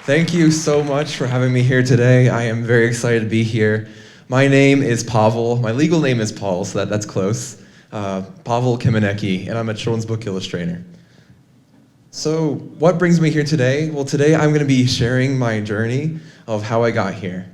Thank you so much for having me here today. I am very excited to be here. My name is Pawel. My legal name is Paul, so that's close. Pawel Kamieniecki, and I'm a children's book illustrator. So what brings me here today? Well, today I'm going to be sharing my journey of how I got here.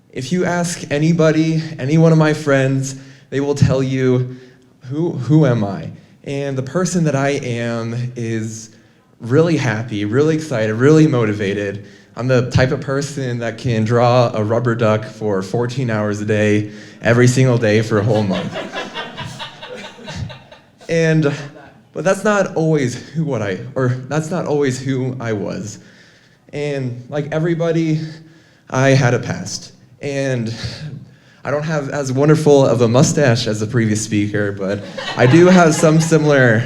If you ask anybody, any one of my friends, they will tell you, who am I? And the person that I am is really happy, really excited, really motivated. I'm the type of person that can draw a rubber duck for 14 hours a day, every single day for a whole month. But that's not always who I was. And like everybody, I had a past. And I don't have as wonderful of a mustache as the previous speaker, but I do have some similar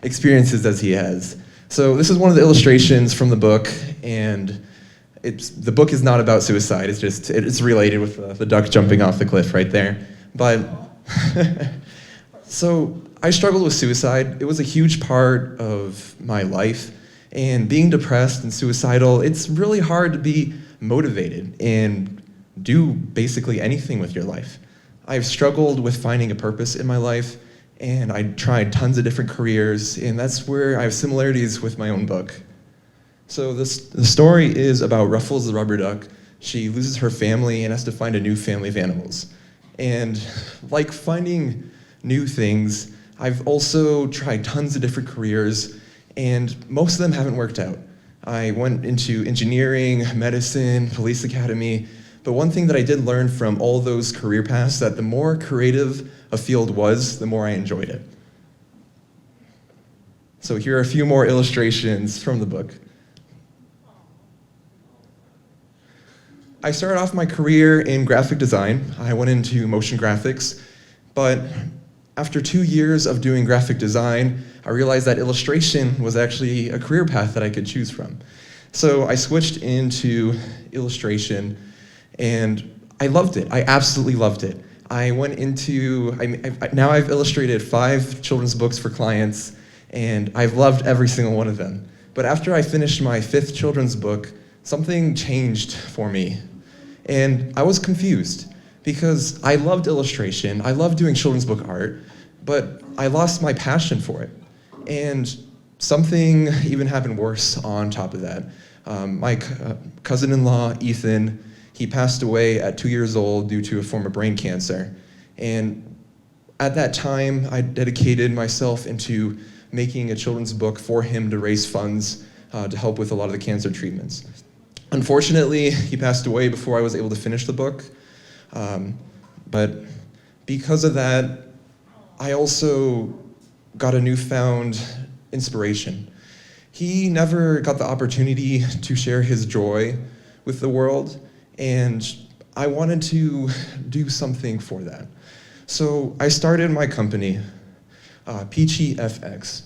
experiences as he has. So this is one of the illustrations from the book, and the book is not about suicide. It's related with the duck jumping off the cliff right there. But so I struggled with suicide. It was a huge part of my life, and being depressed and suicidal, it's really hard to be motivated and do basically anything with your life. I've struggled with finding a purpose in my life, and I tried tons of different careers, and that's where I have similarities with my own book. So the story is about Ruffles the rubber duck. She loses her family and has to find a new family of animals. And like finding new things, I've also tried tons of different careers, and most of them haven't worked out. I went into engineering, medicine, police academy, but one thing that I did learn from all those career paths, that the more creative a field was, the more I enjoyed it. So here are a few more illustrations from the book. I started off my career in graphic design. I went into motion graphics, but after 2 years of doing graphic design, I realized that illustration was actually a career path that I could choose from. So I switched into illustration, and I loved it. I absolutely loved it. Now I've illustrated 5 children's books for clients, and I've loved every single one of them. But after I finished my 5th children's book, something changed for me. And I was confused, because I loved illustration, I loved doing children's book art, but I lost my passion for it. And something even happened worse on top of that. My cousin-in-law, Ethan, he passed away at 2 years old due to a form of brain cancer. And at that time, I dedicated myself into making a children's book for him to raise funds to help with a lot of the cancer treatments. Unfortunately, he passed away before I was able to finish the book. But because of that, I also got a newfound inspiration. He never got the opportunity to share his joy with the world, and I wanted to do something for that. So I started my company, PeachyFx.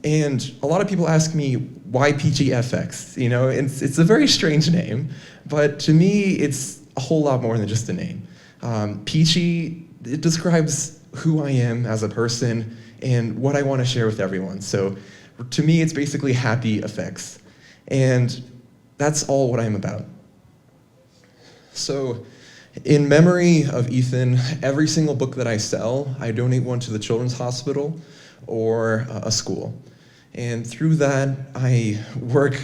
And a lot of people ask me, why PeachyFx? You know, it's a very strange name, but to me, it's a whole lot more than just a name. Peachy, it describes who I am as a person and what I want to share with everyone. So to me, it's basically happy effects. And that's all what I'm about. So in memory of Ethan, every single book that I sell, I donate one to the Children's Hospital or a school. And through that, I work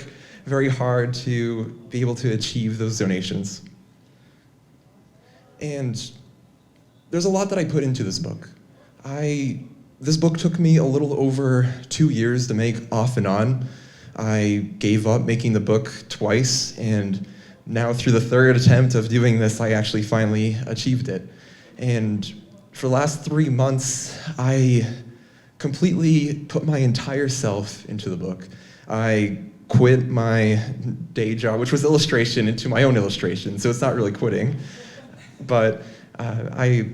very hard to be able to achieve those donations. And there's a lot that I put into this book. This book took me a little over 2 years to make off and on. I gave up making the book twice, and now through the 3rd attempt of doing this, I actually finally achieved it. And for the last 3 months, I completely put my entire self into the book. I quit my day job, which was illustration, into my own illustration, so it's not really quitting. But I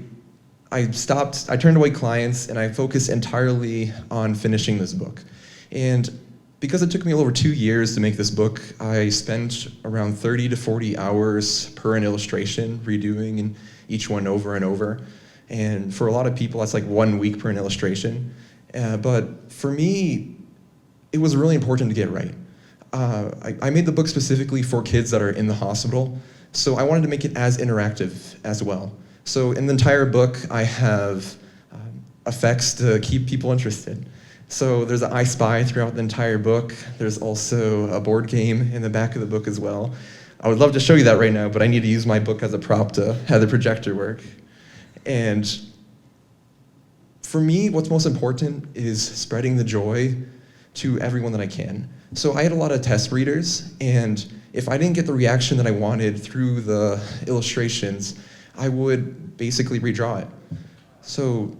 turned away clients, and I focused entirely on finishing this book. And because it took me over 2 years to make this book, I spent around 30 to 40 hours per an illustration, redoing each one over and over. And for a lot of people, that's like 1 week per an illustration. But for me, it was really important to get right. I made the book specifically for kids that are in the hospital, so I wanted to make it as interactive as well. So in the entire book, I have effects to keep people interested. So there's an I Spy throughout the entire book. There's also a board game in the back of the book as well. I would love to show you that right now, but I need to use my book as a prop to have the projector work. And for me, what's most important is spreading the joy to everyone that I can. So I had a lot of test readers, and if I didn't get the reaction that I wanted through the illustrations, I would basically redraw it. So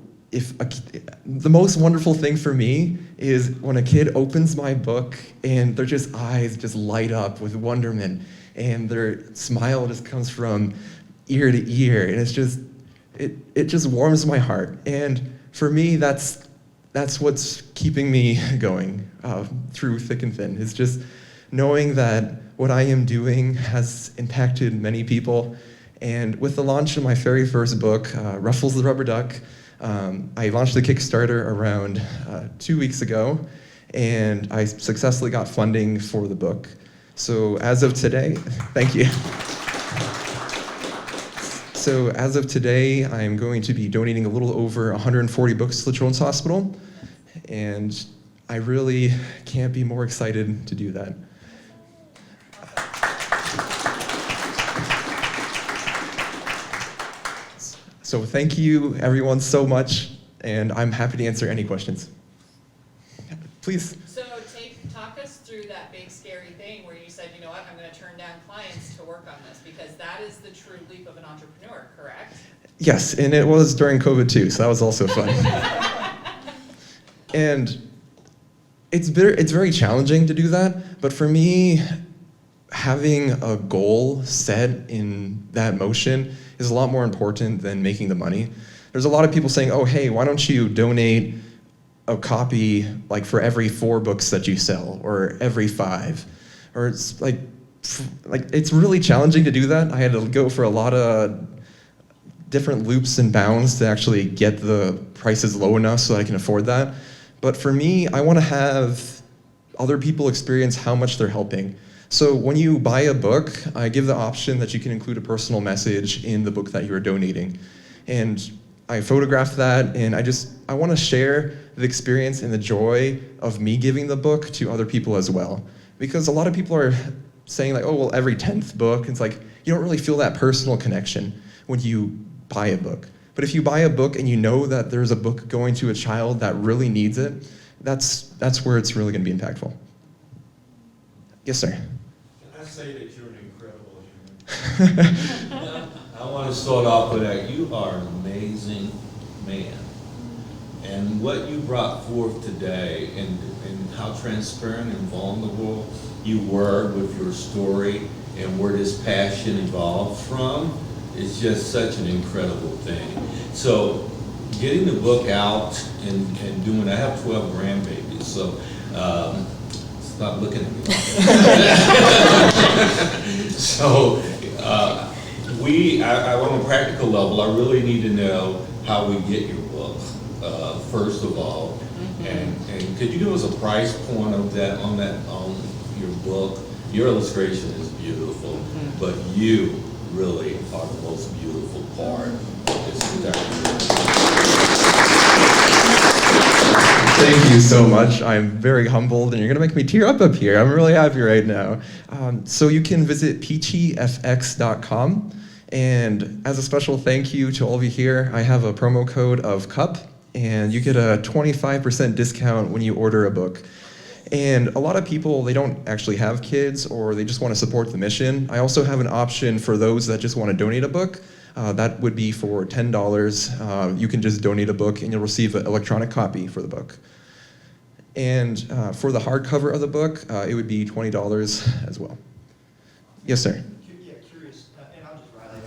the most wonderful thing for me is when a kid opens my book and their just eyes just light up with wonderment, and their smile just comes from ear to ear, and it just warms my heart. And for me, that's what's keeping me going through thick and thin, is just knowing that what I am doing has impacted many people. And with the launch of my very first book, Ruffles the Rubber Duck, I launched the Kickstarter around 2 weeks ago, and I successfully got funding for the book. So as of today, thank you. So as of today, I'm going to be donating a little over 140 books to the Children's Hospital, and I really can't be more excited to do that. So thank you, everyone, so much, and I'm happy to answer any questions. Please. So talk us through that big, scary thing where you said, you know what, I'm going to turn down clients to work on this, because that is the true leap of an entrepreneur, correct? Yes, and it was during COVID too, so that was also fun. And it's very challenging to do that, but for me, having a goal set in that motion is a lot more important than making the money. There's a lot of people saying, oh, hey, why don't you donate a copy like for every 4 books that you sell, or every 5? Or it's like it's really challenging to do that. I had to go for a lot of different loops and bounds to actually get the prices low enough so that I can afford that. But for me, I want to have other people experience how much they're helping. So when you buy a book, I give the option that you can include a personal message in the book that you are donating. And I photograph that, and I want to share the experience and the joy of me giving the book to other people as well. Because a lot of people are saying like, oh, well, every 10th book, it's like, you don't really feel that personal connection when you buy a book. But if you buy a book and you know that there's a book going to a child that really needs it, that's where it's really going to be impactful. Yes, sir. Can I say that you're an incredible human? I want to start off with that. You are an amazing man. And what you brought forth today, and how transparent and vulnerable you were with your story, and where this passion evolved from, is just such an incredible thing. So getting the book out and doing, I have 12 grandbabies, so stop looking at me like that. So I on a practical level, I really need to know how we get your book, first of all. And could you give us a price point of that on your book? Your illustration is beautiful, but you really are the most beautiful part of this entire book. Thank you so much. I'm very humbled, and you're gonna make me tear up here. I'm really happy right now. So you can visit PeachyFx.com, and as a special thank you to all of you here, I have a promo code of CUP, and you get a 25% discount when you order a book. And a lot of people, they don't actually have kids, or they just want to support the mission. I also have an option for those that just want to donate a book. That would be for $10. You can just donate a book and you'll receive an electronic copy for the book. And for the hardcover of the book, it would be $20 as well. Yes, sir. Yeah, curious, and I'll just Riley,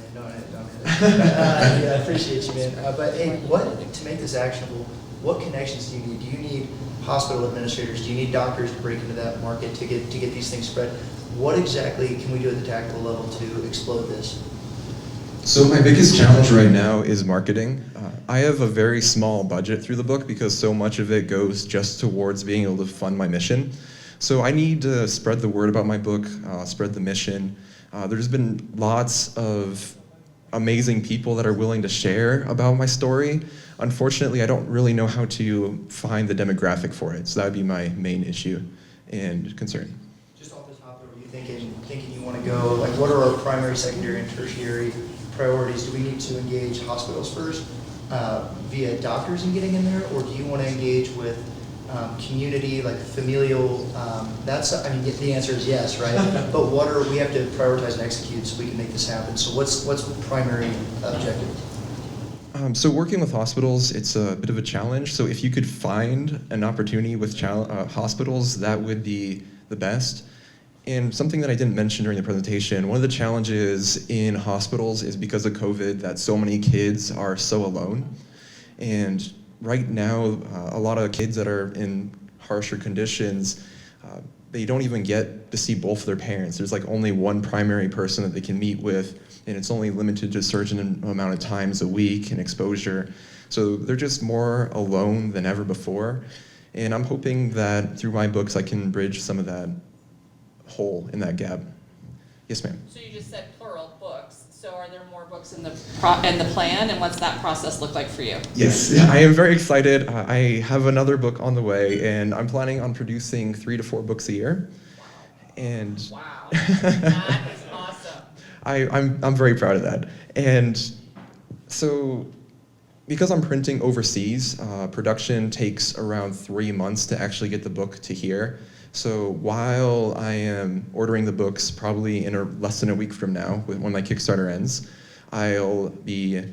man, yeah, I appreciate you, man. But hey, to make this actionable, what connections do you need? Do you need hospital administrators? Do you need doctors to break into that market to get these things spread? What exactly can we do at the tactical level to explode this? So my biggest challenge right now is marketing. I have a very small budget through the book because so much of it goes just towards being able to fund my mission. So I need to spread the word about my book, spread the mission. There's been lots of amazing people that are willing to share about my story. Unfortunately, I don't really know how to find the demographic for it, so that would be my main issue and concern. Just off the top, are you thinking you want to go, like, what are our primary, secondary, and tertiary priorities? Do we need to engage hospitals first via doctors in getting in there, or do you want to engage with community, like familial? The answer is yes, right? But we have to prioritize and execute so we can make this happen. So what's the primary objective? So working with hospitals, it's a bit of a challenge. So if you could find an opportunity with hospitals, that would be the best. And something that I didn't mention during the presentation, one of the challenges in hospitals is because of COVID that so many kids are so alone. And right now, a lot of kids that are in harsher conditions, they don't even get to see both of their parents. There's like only one primary person that they can meet with, and it's only limited to a certain amount of times a week and exposure. So they're just more alone than ever before. And I'm hoping that through my books, I can bridge some of that hole in that gap. Yes, ma'am. So you just said plural books. So are there more books in the plan, and what's that process look like for you? Yes, I am very excited. I have another book on the way, and I'm planning on producing 3 to 4 books a year. And Wow, that is awesome. I'm very proud of that. And so because I'm printing overseas, production takes around 3 months to actually get the book to here. So while I am ordering the books, probably in less than a week from now, when my Kickstarter ends, I'll be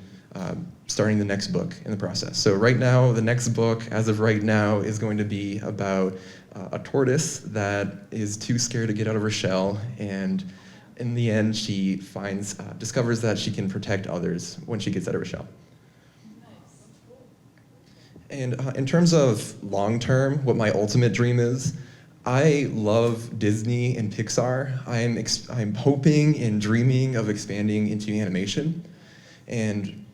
starting the next book in the process. So right now, the next book, as of right now, is going to be about a tortoise that is too scared to get out of her shell, and in the end, she discovers that she can protect others when she gets out of her shell. And in terms of long-term, what my ultimate dream is, I love Disney and Pixar. I'm hoping and dreaming of expanding into animation. And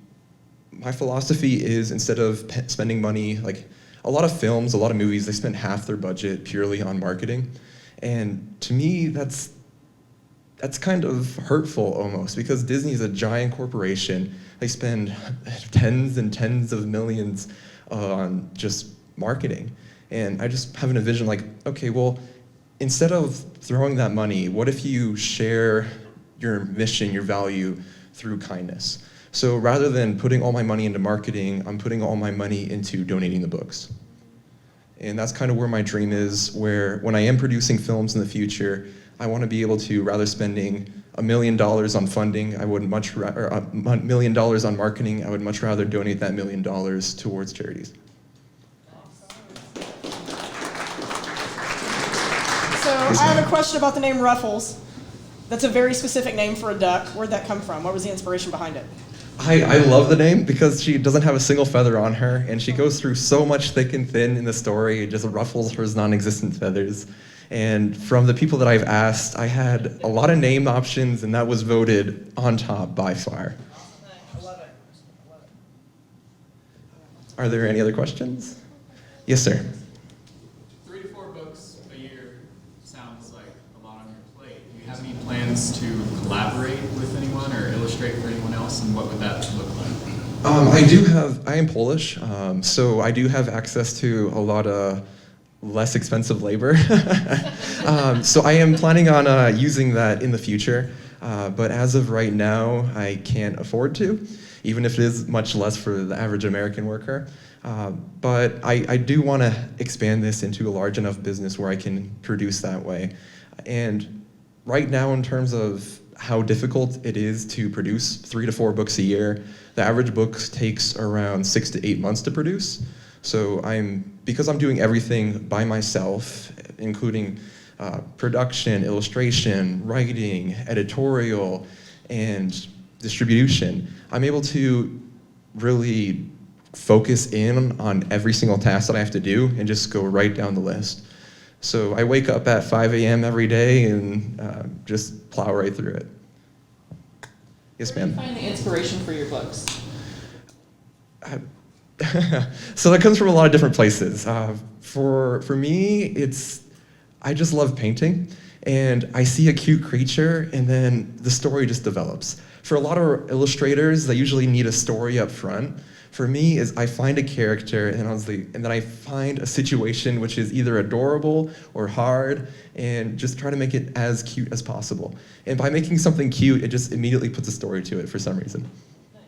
my philosophy is, instead of spending money, like a lot of films, a lot of movies, they spend half their budget purely on marketing. And to me, that's kind of hurtful almost, because Disney is a giant corporation. They spend tens and tens of millions on just marketing. And I just have a vision like, okay, well, instead of throwing that money, what if you share your mission, your value through kindness? So rather than putting all my money into marketing, I'm putting all my money into donating the books. And that's kind of where my dream is, where when I am producing films in the future, I want to be able to, rather spending $1 million on funding, I would much rather, $1 million on marketing, I would much rather donate that $1 million towards charities. So I have a question about the name Ruffles. That's a very specific name for a duck. Where'd that come from? What was the inspiration behind it? I love the name because she doesn't have a single feather on her, and she goes through so much thick and thin in the story. It just ruffles her non-existent feathers. And from the people that I've asked, I had a lot of name options, and that was voted on top by far. I love it. Are there any other questions? Yes, sir. 3 to 4 books a year sounds like a lot on your plate. Do you have any plans to collaborate with anyone or illustrate for anyone else, and what would that look like? I am Polish, so I do have access to a lot of less expensive labor. So I am planning on using that in the future, but as of right now, I can't afford to, even if it is much less for the average American worker. But I do want to expand this into a large enough business where I can produce that way. And right now, in terms of how difficult it is to produce 3 to 4 books a year, the average book takes around 6 to 8 months to produce. So because I'm doing everything by myself, including production, illustration, writing, editorial, and distribution, I'm able to really focus in on every single task that I have to do and just go right down the list. So I wake up at 5 a.m. every day and just plow right through it. Yes, ma'am. Where do you find the inspiration for your books? So that comes from a lot of different places. For me, it's I just love painting, and I see a cute creature, and then the story just develops. For a lot of illustrators, they usually need a story up front. For me, is I find a character, and then I find a situation which is either adorable or hard, and just try to make it as cute as possible. And by making something cute, it just immediately puts a story to it for some reason. Nice.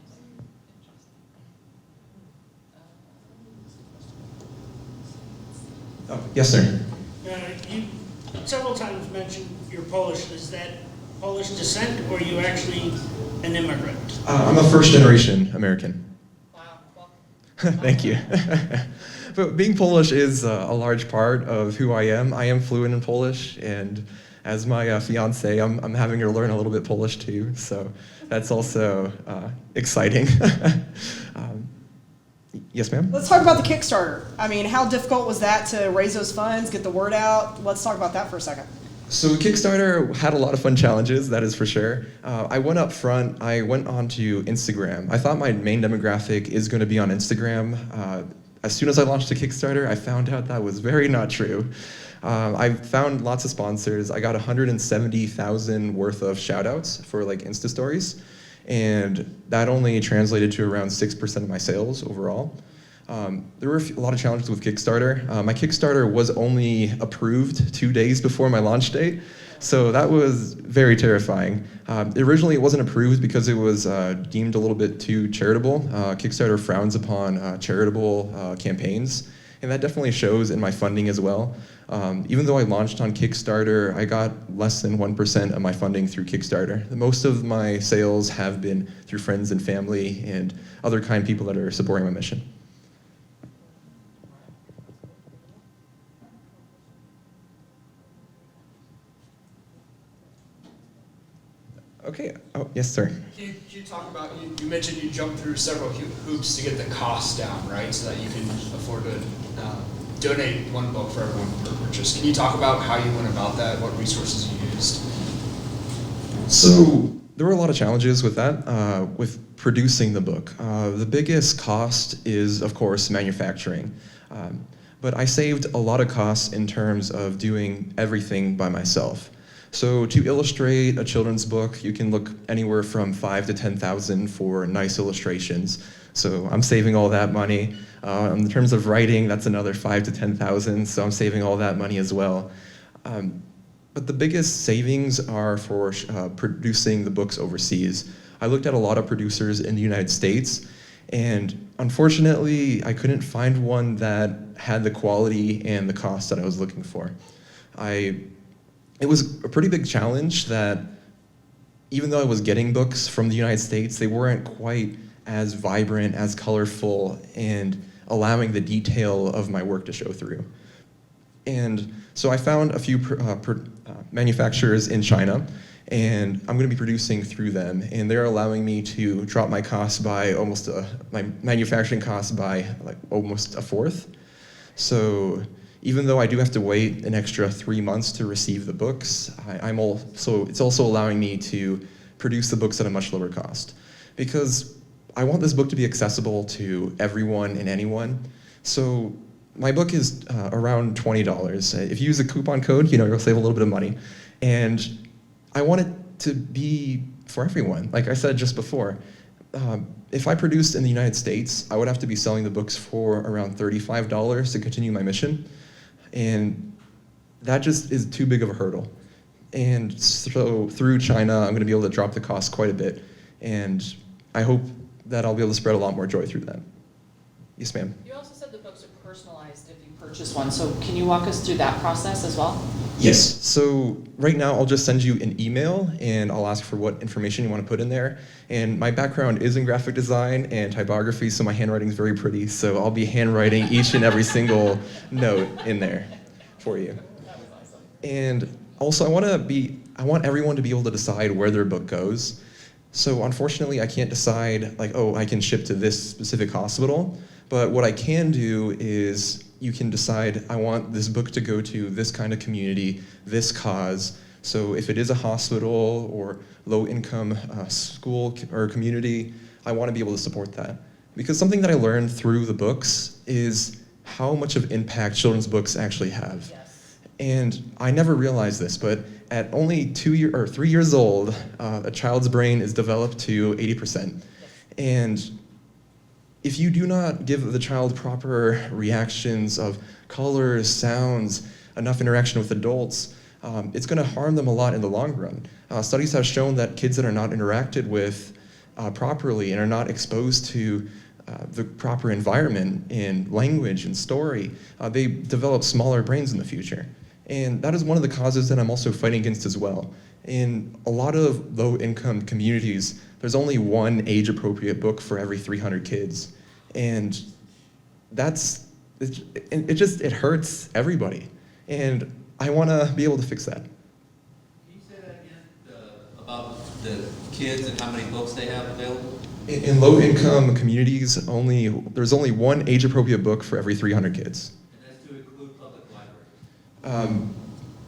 Interesting. Oh, yes, sir. You several times mentioned you're Polish. Is that Polish descent, or are you actually an immigrant? I'm a first-generation American. Wow. Well, Thank you. But being Polish is a large part of who I am. I am fluent in Polish, and as my fiance, I'm having her learn a little bit Polish too, so that's also exciting. Yes, ma'am? Let's talk about the Kickstarter. I mean, how difficult was that to raise those funds, get the word out? Let's talk about that for a second. So Kickstarter had a lot of fun challenges, that is for sure. I went up front, I went onto Instagram. I thought my main demographic is going to be on Instagram. As soon as I launched the Kickstarter, I found out that was very not true. I found lots of sponsors. I got 170,000 worth of shout-outs for like Insta stories, and that only translated to around 6% of my sales overall. There were a lot of challenges with Kickstarter. My Kickstarter was only approved 2 days before my launch date, so that was very terrifying. Originally, it wasn't approved because it was deemed a little bit too charitable. Kickstarter frowns upon charitable campaigns, and that definitely shows in my funding as well. Even though I launched on Kickstarter, I got less than 1% of my funding through Kickstarter. Most of my sales have been through friends and family and other kind people that are supporting my mission. Okay. Oh, yes, sir. Can you talk about, you mentioned you jumped through several hoops to get the cost down, right? So that you can afford to donate one book for everyone per purchase. Can you talk about how you went about that, what resources you used? So there were a lot of challenges with that, with producing the book. The biggest cost is, of course, manufacturing. But I saved a lot of costs in terms of doing everything by myself. So to illustrate a children's book, you can look anywhere from $5,000 to $10,000 for nice illustrations. So I'm saving all that money. In terms of writing, that's another $5,000 to $10,000. So I'm saving all that money as well. But the biggest savings are for producing the books overseas. I looked at a lot of producers in the United States, and unfortunately, I couldn't find one that had the quality and the cost that I was looking for. It was a pretty big challenge that even though I was getting books from the United States, they weren't quite as vibrant, as colorful, and allowing the detail of my work to show through. And so I found a few manufacturers in China, and I'm going to be producing through them, and they're allowing me to drop my costs by my manufacturing costs by like almost a fourth. So even though I do have to wait an extra 3 months to receive the books, it's also allowing me to produce the books at a much lower cost, because I want this book to be accessible to everyone and anyone. So my book is around $20. If you use a coupon code, you'll save a little bit of money. And I want it to be for everyone. Like I said just before, if I produced in the United States, I would have to be selling the books for around $35 to continue my mission. And that just is too big of a hurdle. And so through China, I'm going to be able to drop the cost quite a bit. And I hope that I'll be able to spread a lot more joy through that. Yes, ma'am. You also said the books are personalized if you purchase one, so can you walk us through that process as well? Yes. So right now, I'll just send you an email, and I'll ask for what information you want to put in there. And my background is in graphic design and typography, so my handwriting is very pretty. So I'll be handwriting each and every single note in there for you. That was awesome. And also, I want everyone to be able to decide where their book goes. So unfortunately, I can't decide, like, oh, I can ship to this specific hospital. But what I can do is you can decide, I want this book to go to this kind of community, this cause. So if it is a hospital or low-income school or community, I want to be able to support that. Because something that I learned through the books is how much of impact children's books actually have. Yes. And I never realized this, but at only 3 years old, a child's brain is developed to 80%. And if you do not give the child proper reactions of colors, sounds, enough interaction with adults, it's going to harm them a lot in the long run. Studies have shown that kids that are not interacted with properly and are not exposed to the proper environment in language and story, they develop smaller brains in the future. And that is one of the causes that I'm also fighting against as well. In a lot of low-income communities, there's only one age-appropriate book for every 300 kids. And it hurts everybody. And I want to be able to fix that. Can you say that again, about the kids and how many books they have available? In low-income communities, there's only one age-appropriate book for every 300 kids. And that's to include public libraries?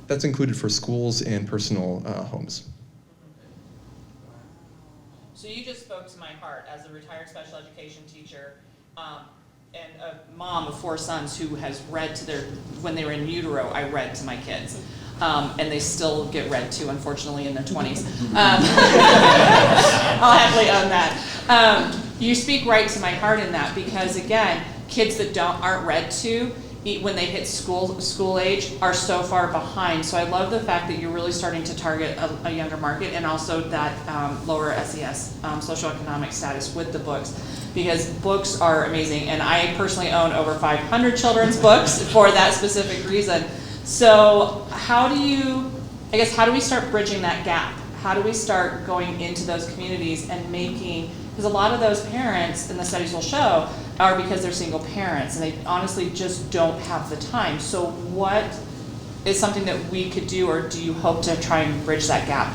That's included for schools and personal homes. So you just spoke to my heart as a retired special education teacher, and a mom of 4 sons who has read when they were in utero, I read to my kids. And they still get read to, unfortunately, in their 20s. I'll happily own that. You speak right to my heart in that, because again, kids that aren't read to, when they hit school age, are so far behind. So I love the fact that you're really starting to target a younger market, and also that lower SES, socioeconomic status, with the books, because books are amazing. And I personally own over 500 children's books for that specific reason. So how do we start bridging that gap? How do we start going into those communities and because a lot of those parents, and the studies will show, are because they're single parents and they honestly just don't have the time. So what is something that we could do, or do you hope to try and bridge that gap?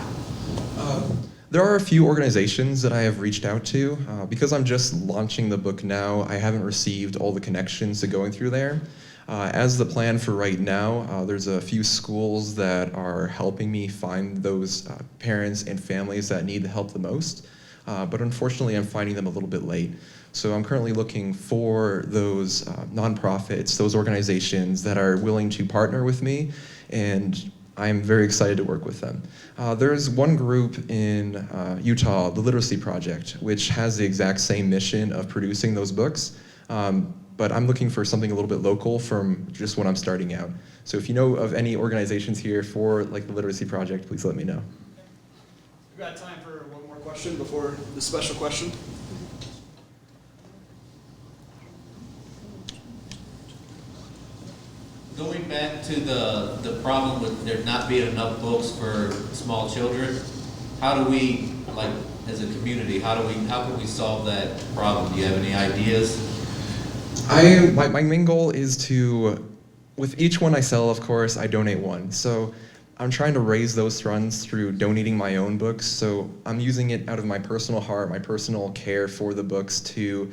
There are a few organizations that I have reached out to. Because I'm just launching the book now, I haven't received all the connections to going through there. As the plan for right now, there's a few schools that are helping me find those parents and families that need the help the most. But unfortunately, I'm finding them a little bit late. So I'm currently looking for those nonprofits, those organizations that are willing to partner with me, and I'm very excited to work with them. There's one group in Utah, the Literacy Project, which has the exact same mission of producing those books. But I'm looking for something a little bit local from just when I'm starting out. So if you know of any organizations here for the Literacy Project, please let me know. We've got time for one more question before the special question. Going back to the problem with there not being enough books for small children, how do we, as a community, how can we solve that problem? Do you have any ideas? My main goal is with each one I sell, of course, I donate one. So I'm trying to raise those funds through donating my own books. So I'm using it out of my personal heart, my personal care for the books to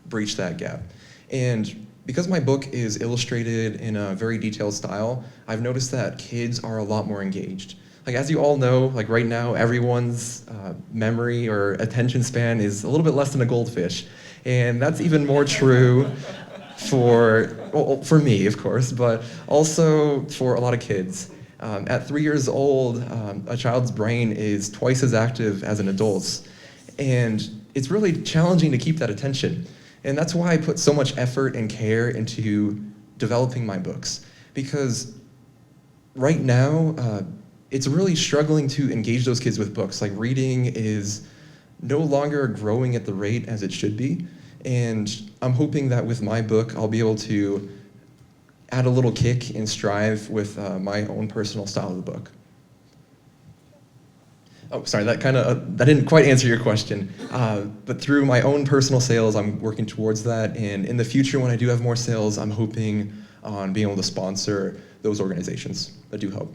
breach that gap. And because my book is illustrated in a very detailed style, I've noticed that kids are a lot more engaged. As you all know, right now, everyone's memory or attention span is a little bit less than a goldfish. And that's even more true for me, of course, but also for a lot of kids. At 3 years old, a child's brain is twice as active as an adult's. And it's really challenging to keep that attention. And that's why I put so much effort and care into developing my books. Because right now, it's really struggling to engage those kids with books. Reading is no longer growing at the rate as it should be. And I'm hoping that with my book, I'll be able to add a little kick and strive with my own personal style of the book. Oh, sorry, that didn't quite answer your question. But through my own personal sales, I'm working towards that. And in the future, when I do have more sales, I'm hoping on being able to sponsor those organizations that do help.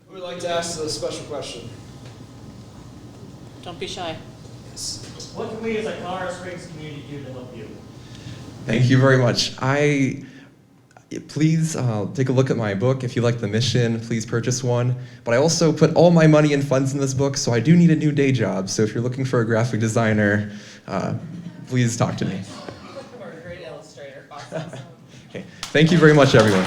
Who would like to ask the special question? Don't be shy. What can we as a Colorado Springs community do to help you? Thank you very much. Please take a look at my book. If you like the mission, please purchase one. But I also put all my money and funds in this book, so I do need a new day job. So if you're looking for a graphic designer, please talk to me. Or a great illustrator. Awesome. Okay. Thank you very much, everyone.